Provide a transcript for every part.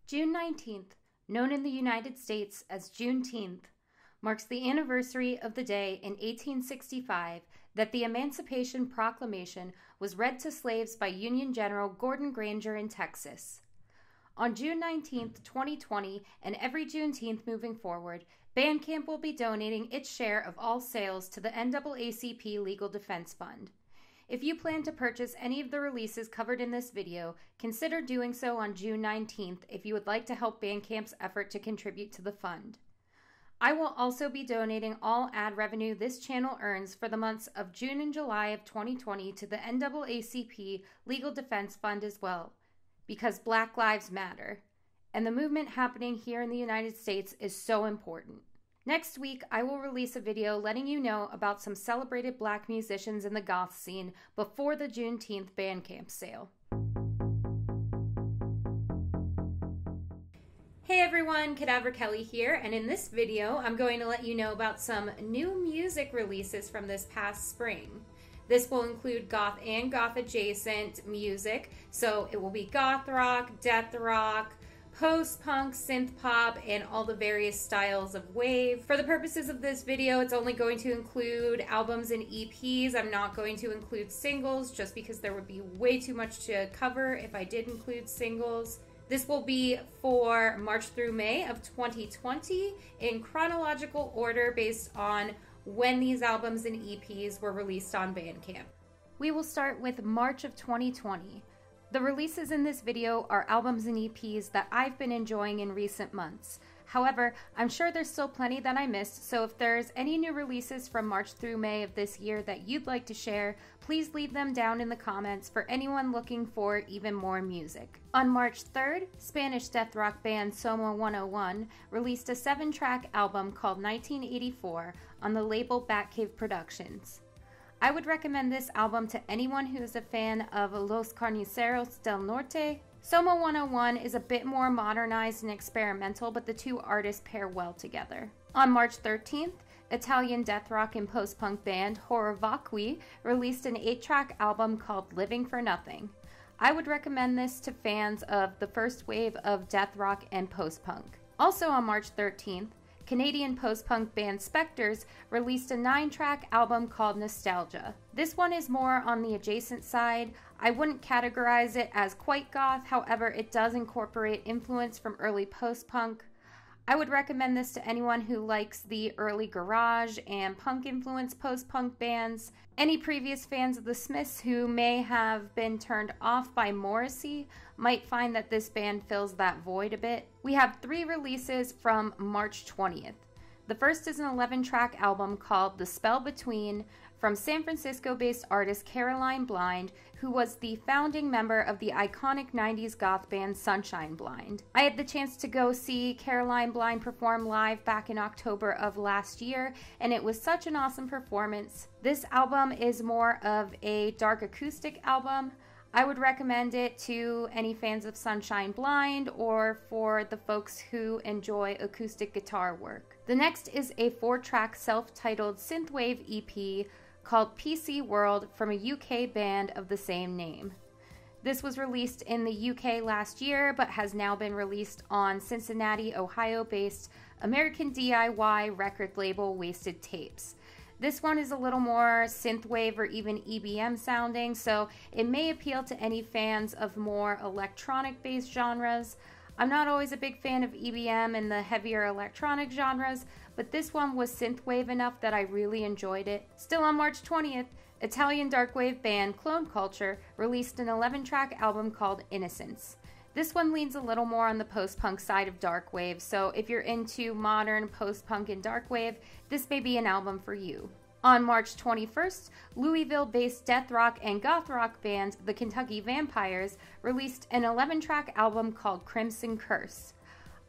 June 19th, known in the United States as Juneteenth, marks the anniversary of the day in 1865 that the Emancipation Proclamation was read to slaves by Union General Gordon Granger in Texas. On June 19th, 2020, and every Juneteenth moving forward, Bandcamp will be donating its share of all sales to the NAACP Legal Defense Fund. If you plan to purchase any of the releases covered in this video, consider doing so on June 19th if you would like to help Bandcamp's effort to contribute to the fund. I will also be donating all ad revenue this channel earns for the months of June and July of 2020 to the NAACP Legal Defense Fund as well, because Black Lives Matter, and the movement happening here in the United States is so important. Next week, I will release a video letting you know about some celebrated Black musicians in the goth scene before the Juneteenth Bandcamp sale. Hey everyone, Cadaver Kelly here, and in this video, I'm going to let you know about some new music releases from this past spring. This will include goth and goth adjacent music, so it will be goth rock, death rock, post-punk, synth-pop, and all the various styles of wave. For the purposes of this video, it's only going to include albums and EPs. I'm not going to include singles just because there would be way too much to cover if I did include singles. This will be for March through May of 2020 in chronological order based on when these albums and EPs were released on Bandcamp. We will start with March of 2020. The releases in this video are albums and EPs that I've been enjoying in recent months. However, I'm sure there's still plenty that I missed, so if there's any new releases from March through May of this year that you'd like to share, please leave them down in the comments for anyone looking for even more music. On March 3rd, Spanish death rock band Soma 101 released a 7-track album called 1984 on the label Batcave Productions. I would recommend this album to anyone who is a fan of Los Carniceros del Norte. Soma 101 is a bit more modernized and experimental, but the two artists pair well together. On March 13th, Italian death rock and post-punk band horror Vacui released an 8-track album called Living for Nothing. I would recommend this to fans of the first wave of death rock and post-punk. Also on March 13th, Canadian post-punk band SPECTRES released a 9-track album called Nostalgia. This one is more on the adjacent side. I wouldn't categorize it as quite goth, however it does incorporate influence from early post-punk. I would recommend this to anyone who likes the early garage and punk-influenced post-punk bands. Any previous fans of the Smiths who may have been turned off by Morrissey might find that this band fills that void a bit. We have 3 releases from March 20th. The first is an 11-track album called The Spell Between from San Francisco-based artist Caroline Blind, who was the founding member of the iconic 90s goth band Sunshine Blind. I had the chance to go see Caroline Blind perform live back in October of last year, and it was such an awesome performance. This album is more of a dark acoustic album. I would recommend it to any fans of Sunshine Blind or for the folks who enjoy acoustic guitar work. The next is a 4-track self-titled synthwave EP called PC World from a UK band of the same name. This was released in the UK last year but has now been released on Cincinnati, Ohio-based American DIY record label Wasted Tapes. This one is a little more synthwave or even EBM sounding, so it may appeal to any fans of more electronic-based genres. I'm not always a big fan of EBM and the heavier electronic genres, but this one was synthwave enough that I really enjoyed it. Still on March 20th, Italian darkwave band Clone Culture released an 11-track album called Innocence. This one leans a little more on the post-punk side of darkwave, so if you're into modern post-punk and darkwave, this may be an album for you. On March 21st, Louisville-based death rock and goth rock band The Kentucky Vampires released an 11-track album called Crimson Curse.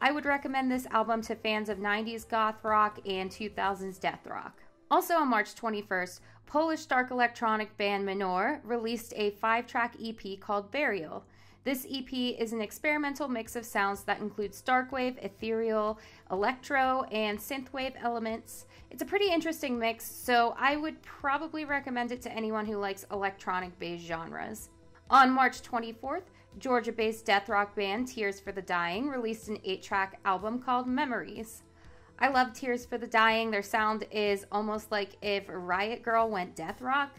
I would recommend this album to fans of 90s goth rock and 2000s death rock. Also on March 21st, Polish dark electronic band MINOAR released a 5-track EP called Burial. This EP is an experimental mix of sounds that includes darkwave, ethereal, electro, and synthwave elements. It's a pretty interesting mix, so I would probably recommend it to anyone who likes electronic-based genres. On March 24th, Georgia-based death rock band Tears for the Dying released an 8-track album called Memories. I love Tears for the Dying. Their sound is almost like if Riot Grrrl went death rock.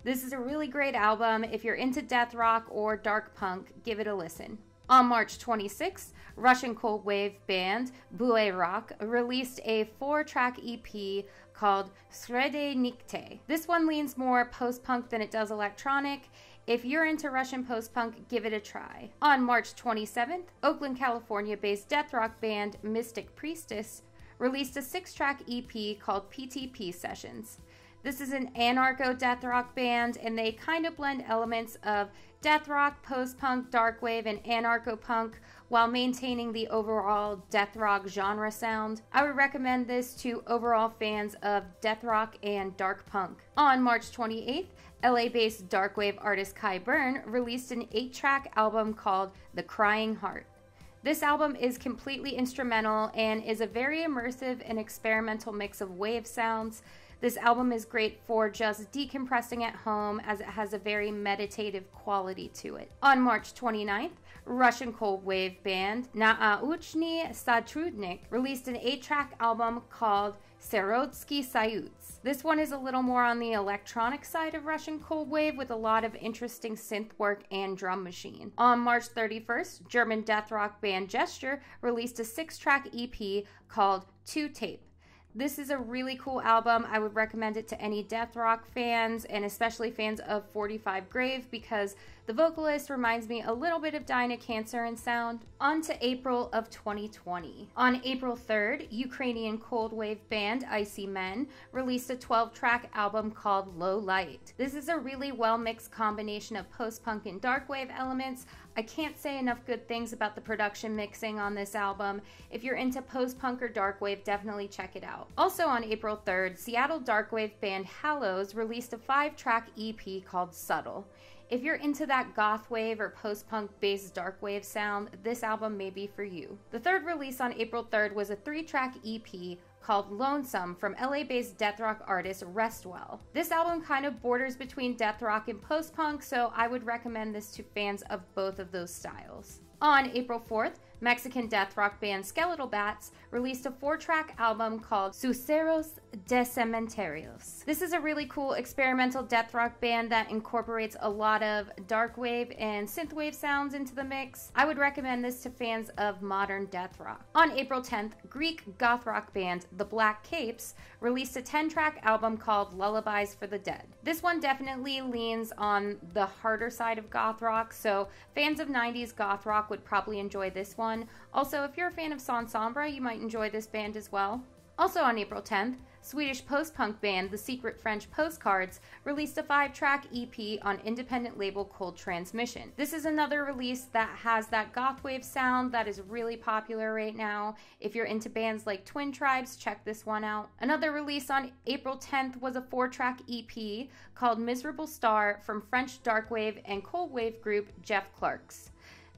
This is a really great album. If you're into death rock or dark punk, give it a listen. On March 26th, Russian cold wave band Byronic released a 4-track EP called Sreди. This one leans more post-punk than it does electronic. If you're into Russian post-punk, give it a try. On March 27th, Oakland, California-based death rock band Mystic Priestess released a 6-track EP called PTP Sessions. This is an anarcho death rock band, and they kind of blend elements of death rock, post-punk, dark wave, and anarcho-punk while maintaining the overall death rock genre sound. I would recommend this to overall fans of death rock and dark punk. On March 28th, LA-based dark wave artist Qyburn released an 8-track album called The Crying Heart. This album is completely instrumental and is a very immersive and experimental mix of wave sounds. This album is great for just decompressing at home as it has a very meditative quality to it. On March 29th, Russian cold wave band Nauchnyy Sotrudnik released an 8-track album called Serodsky Sayuts. This one is a little more on the electronic side of Russian cold wave with a lot of interesting synth work and drum machine. On March 31st, German death rock band Gesture released a 6-track EP called Two Tape. This is a really cool album. I would recommend it to any death rock fans and especially fans of 45 Grave because the vocalist reminds me a little bit of Dinah Cancer in sound. On to April of 2020. On April 3rd, Ukrainian cold wave band Icy Men released a 12-track album called Low Light. This is a really well-mixed combination of post-punk and dark wave elements. I can't say enough good things about the production mixing on this album. If you're into post-punk or dark wave, definitely check it out. Also on April 3rd, Seattle dark wave band HALLOWS released a 5-track EP called Subtle. If you're into that goth wave or post-punk based dark wave sound, this album may be for you. The third release on April 3rd was a 3-track EP called Lonesome from LA-based death rock artist RESTWELL. This album kind of borders between death rock and post-punk, so I would recommend this to fans of both of those styles. On April 4th, Mexican death rock band Skeletal released a 4-track album called Suceros de Cementerios. This is a really cool experimental death rock band that incorporates a lot of dark wave and synthwave sounds into the mix. I would recommend this to fans of modern death rock. On April 10th, Greek goth rock band The Black Capes released a 10-track album called Lullabies for the Dead. This one definitely leans on the harder side of goth rock, so fans of 90s goth rock would probably enjoy this one. Also, if you're a fan of Sans Sombra, you might enjoy this band as well. Also on April 10th, Swedish post-punk band The Secret French Postcards released a 5-track EP on independent label Cold Transmission. This is another release that has that goth wave sound that is really popular right now. If you're into bands like Twin Tribes, check this one out. Another release on April 10th was a 4-track EP called Miserable Star from French dark wave and cold wave group Jeff Clark's.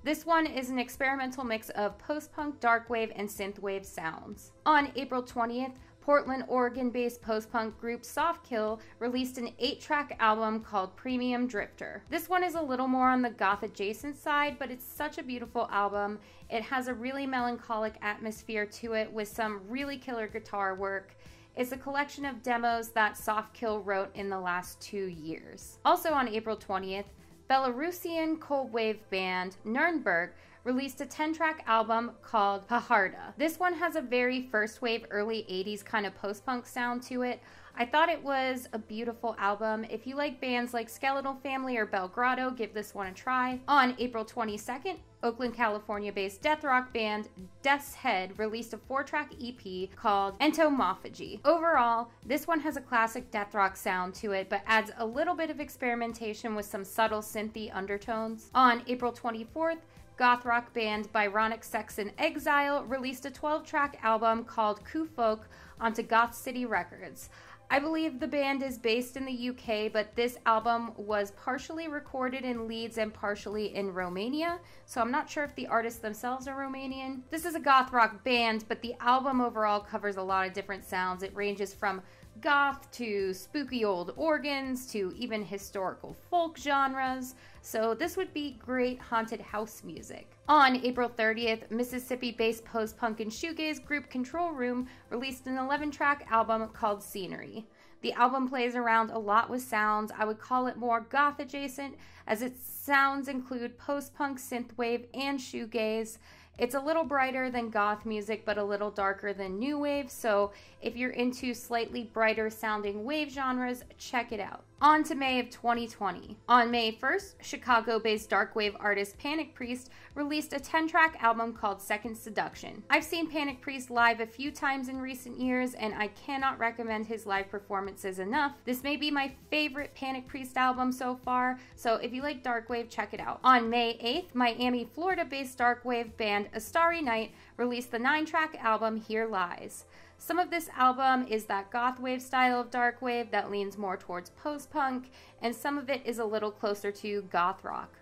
This one is an experimental mix of post-punk, dark wave, and synthwave sounds. On April 20th, Portland, Oregon-based post-punk group Softkill released an 8-track album called Premium Drifter. This one is a little more on the goth-adjacent side, but it's such a beautiful album. It has a really melancholic atmosphere to it with some really killer guitar work. It's a collection of demos that Softkill wrote in the last 2 years. Also on April 20th, Belarusian cold wave band Nürnberg released a 10-track album called Paharda. This one has a very first wave, early 80s kind of post-punk sound to it. I thought it was a beautiful album. If you like bands like Skeletal Family or Belgrado, give this one a try. On April 22nd, Oakland, California-based death rock band Death's Head released a 4-track EP called Entomophagy. Overall, this one has a classic death rock sound to it, but adds a little bit of experimentation with some subtle synthy undertones. On April 24th, goth rock band Byronic Sex and Exile released a 12-track album called Coup Folk onto Goth City Records. I believe the band is based in the UK, but this album was partially recorded in Leeds and partially in Romania, so I'm not sure if the artists themselves are Romanian. This is a goth rock band, but the album overall covers a lot of different sounds. It ranges from goth to spooky old organs to even historical folk genres, so this would be great haunted house music. On April 30th, Mississippi-based post-punk and shoegaze group Control Room released an 11-track album called Scenery. The album plays around a lot with sounds. I would call it more goth adjacent, as its sounds include post-punk, synthwave, and shoegaze. It's a little brighter than goth music, but a little darker than new wave, so if you're into slightly brighter sounding wave genres, check it out. On to May of 2020. On May 1st, Chicago-based dark wave artist Panic Priest released a 10-track album called Second Seduction. I've seen Panic Priest live a few times in recent years, and I cannot recommend his live performances enough. This may be my favorite Panic Priest album so far, so if you like dark wave, check it out. On May 8th, Miami, Florida-based dark wave band Astari Nite released the 9-track album Here Lies. Some of this album is that goth wave style of dark wave that leans more towards post-punk, and some of it is a little closer to goth rock.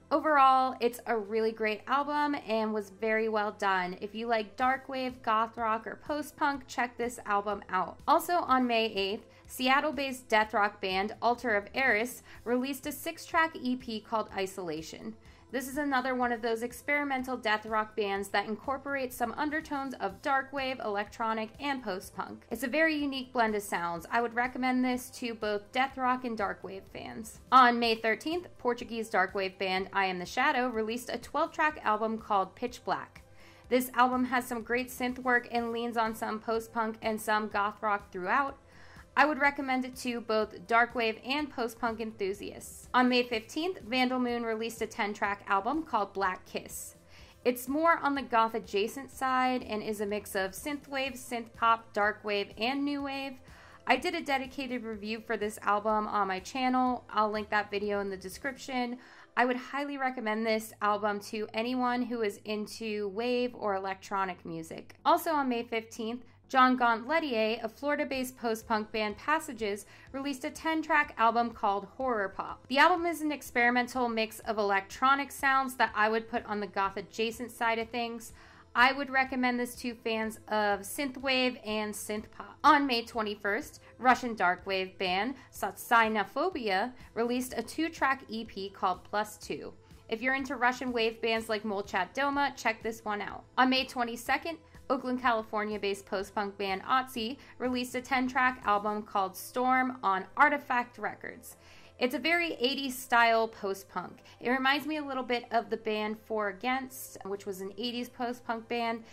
Overall, it's a really great album and was very well done. If you like dark wave, goth rock, or post-punk, check this album out. Also on May 8th, Seattle-based death rock band Altar of Eris released a 6-track EP called Isolation. This is another one of those experimental death rock bands that incorporates some undertones of dark wave, electronic, and post-punk. It's a very unique blend of sounds. I would recommend this to both death rock and dark wave fans. On May 13th, Portuguese dark wave band IAMTHESHADOW released a 12-track album called Pitch Black. This album has some great synth work and leans on some post-punk and some goth rock throughout. I would recommend it to both dark wave and post-punk enthusiasts. On May 15th, Vandal released a 10-track album called Black Kiss. It's more on the goth adjacent side and is a mix of synthwave, synth pop, dark wave, and new wave. I did a dedicated review for this album on my channel. I'll link that video in the description. I would highly recommend this album to anyone who is into wave or electronic music. Also on May 15th, Gauntletier, a Florida-based post-punk band Passages, released a 10-track album called Horror Pop. The album is an experimental mix of electronic sounds that I would put on the goth-adjacent side of things. I would recommend this to fans of synthwave and synth pop. On May 21st, Russian dark wave band Sotsiofobia released a 2-track EP called Plus 2. If you're into Russian wave bands like Molchat Doma, check this one out. On May 22nd, Oakland, California-based post-punk band Ötzi released a 10-track album called Storm on Artifact Records. It's a very 80s style post-punk. It reminds me a little bit of the band For Against, which was an 80s post-punk band.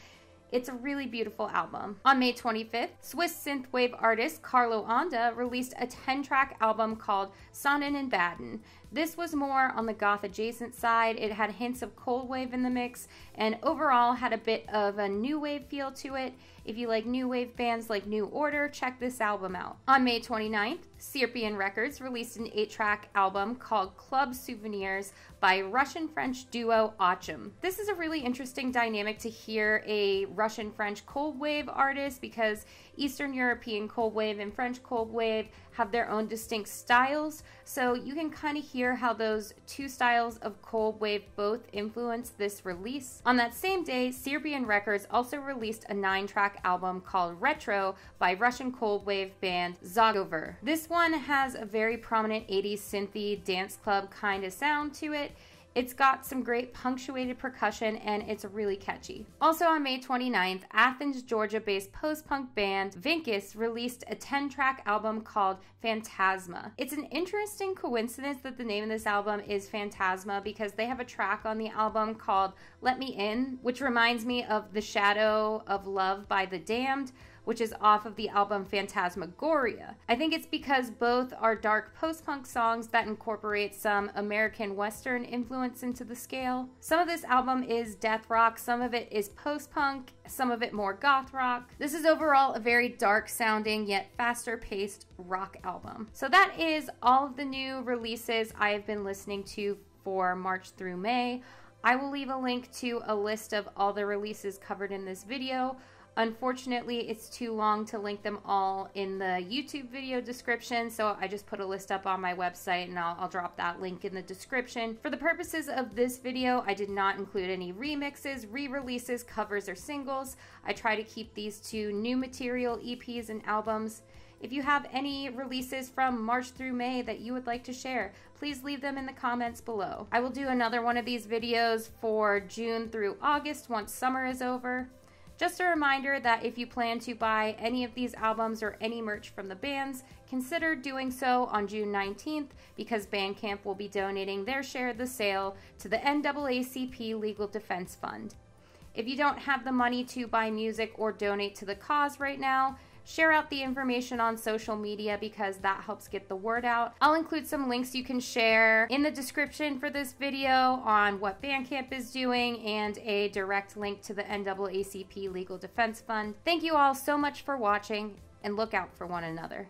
It's a really beautiful album. On May 25th, Swiss synthwave artist Carlo Onda released a 10-track album called Sonnen and Baden. This was more on the goth adjacent side. It had hints of cold wave in the mix and overall had a bit of a new wave feel to it. If you like new wave bands like New Order, check this album out. On May 29th, Serbian Records released an 8-track album called Club Souvenirs by Russian-French duo Otchim. This is a really interesting dynamic to hear a Russian-French cold wave artist because Eastern European cold wave and French cold wave have their own distinct styles, so you can kind of hear how those two styles of cold wave both influence this release. On that same day, Serbian Records also released a 9-track album called Retro by Russian cold wave band Zagover. This one has a very prominent 80s synthy dance club kind of sound to it. It's got some great punctuated percussion and it's really catchy. Also on May 29th, Athens, Georgia-based post-punk band VINCAS released a 10-track album called Phantasma. It's an interesting coincidence that the name of this album is Phantasma because they have a track on the album called Let Me In, which reminds me of The Shadow of Love by The Damned, which is off of the album Phantasmagoria. I think it's because both are dark post-punk songs that incorporate some American Western influence into the scale. Some of this album is death rock, some of it is post-punk, some of it more goth rock. This is overall a very dark sounding yet faster paced rock album. So that is all of the new releases I have been listening to for March through May. I will leave a link to a list of all the releases covered in this video. Unfortunately, it's too long to link them all in the YouTube video description, so I just put a list up on my website and I'll drop that link in the description. For the purposes of this video, I did not include any remixes, re-releases, covers, or singles. I try to keep these to new material EPs and albums. If you have any releases from March through May that you would like to share, please leave them in the comments below. I will do another one of these videos for June through August once summer is over. Just a reminder that if you plan to buy any of these albums or any merch from the bands, consider doing so on June 19th because Bandcamp will be donating their share of the sale to the NAACP Legal Defense Fund. If you don't have the money to buy music or donate to the cause right now, share out the information on social media because that helps get the word out. I'll include some links you can share in the description for this video on what Bandcamp is doing and a direct link to the NAACP Legal Defense Fund. Thank you all so much for watching and look out for one another.